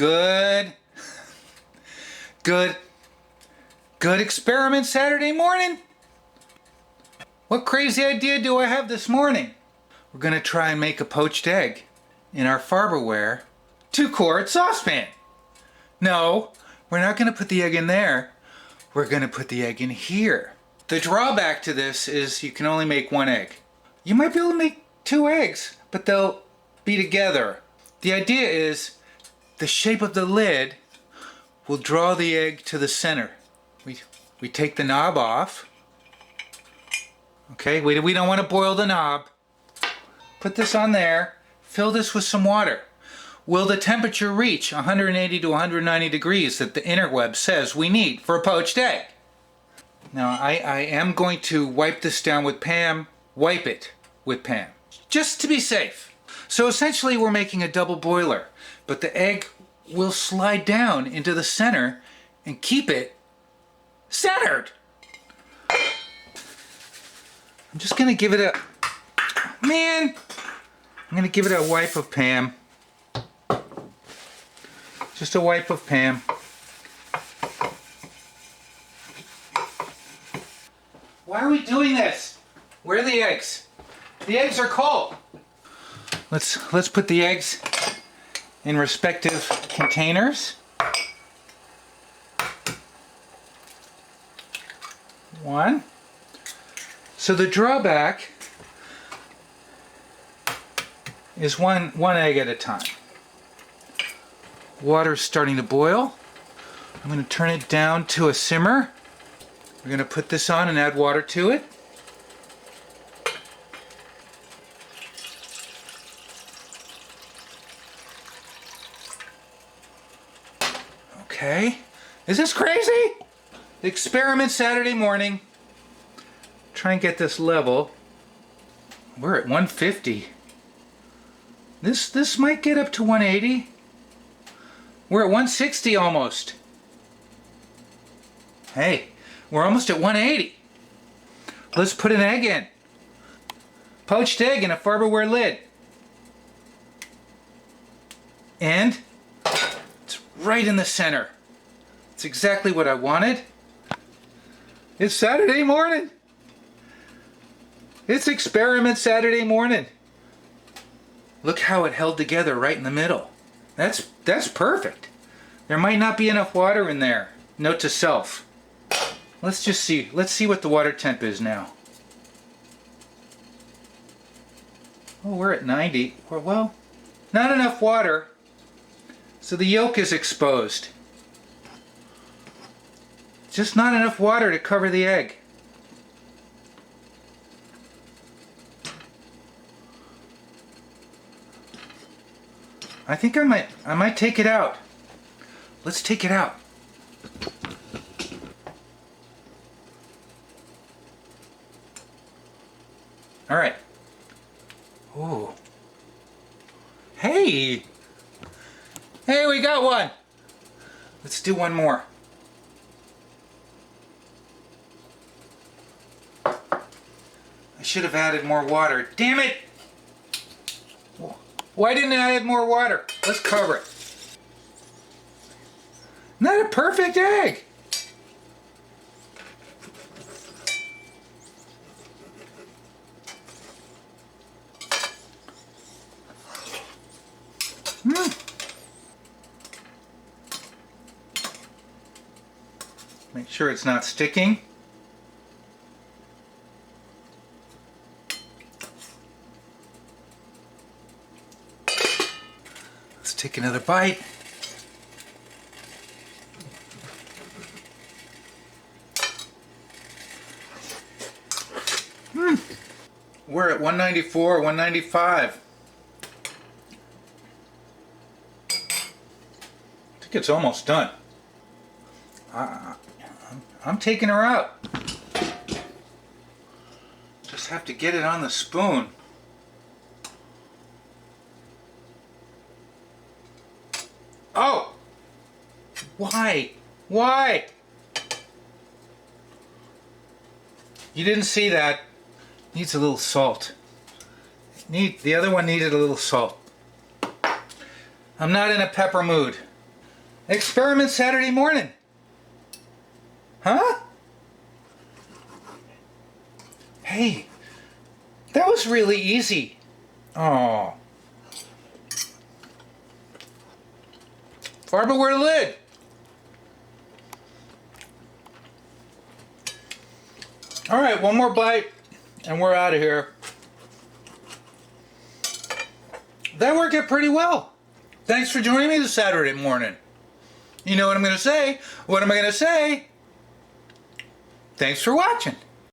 Good experiment Saturday morning. What crazy idea do I have this morning? We're gonna try and make a poached egg in our Farberware 2-quart saucepan. No, we're not gonna put the egg in there. We're gonna put the egg in here. The drawback to this is you can only make 1 egg. You might be able to make 2 eggs, but they'll be together. The idea is the shape of the lid will draw the egg to the center. We take the knob off. Okay, we don't want to boil the knob. Put this on there. Fill this with some water. Will the temperature reach 180 to 190 degrees that the interweb says we need for a poached egg? Now I am going to wipe this down with Pam. Wipe it with Pam, just to be safe. So essentially we're making a double boiler, but the egg will slide down into the center and keep it centered. I'm just gonna give it I'm gonna give it a wipe of Pam. Just a wipe of Pam. Why are we doing this? Where are the eggs? The eggs are cold. Let's put the eggs in respective containers. 1. So the drawback is one egg at a time. Water's starting to boil. I'm going to turn it down to a simmer. We're going to put this on and add water to it. Okay. Is this crazy? Experiment Saturday morning. Try and get this level. We're at 150. This might get up to 180. We're at 160 almost. Hey, we're almost at 180. Let's put an egg in. Poached egg in a Farberware lid. And it's right in the center. It's exactly what I wanted. It's Saturday morning. It's experiment Saturday morning. Look how it held together right in the middle. That's perfect. There might not be enough water in there. Note to self. Let's just see. Let's see what the water temp is now. Oh, we're at 90. Well, not enough water. So the yolk is exposed. Just not enough water to cover the egg. I think I might take it out. Let's take it out. All right. Oh. Hey. Hey, we got one. Let's do one more. I should have added more water. Damn it! Why didn't I add more water? Let's cover it. Not a perfect egg. Make sure it's not sticking. Let's take another bite. We're at 194, 195. I think it's almost done. I'm taking her out. Just have to get it on the spoon. Oh! Why? Why? You didn't see that. Needs a little salt. The other one needed a little salt. I'm not in a pepper mood. Experiment Saturday morning. Huh? Hey, that was really easy. Oh. Farberware lid. All right, one more bite and we're out of here. That worked out pretty well. Thanks for joining me this Saturday morning. You know what I'm going to say? What am I going to say? Thanks for watching.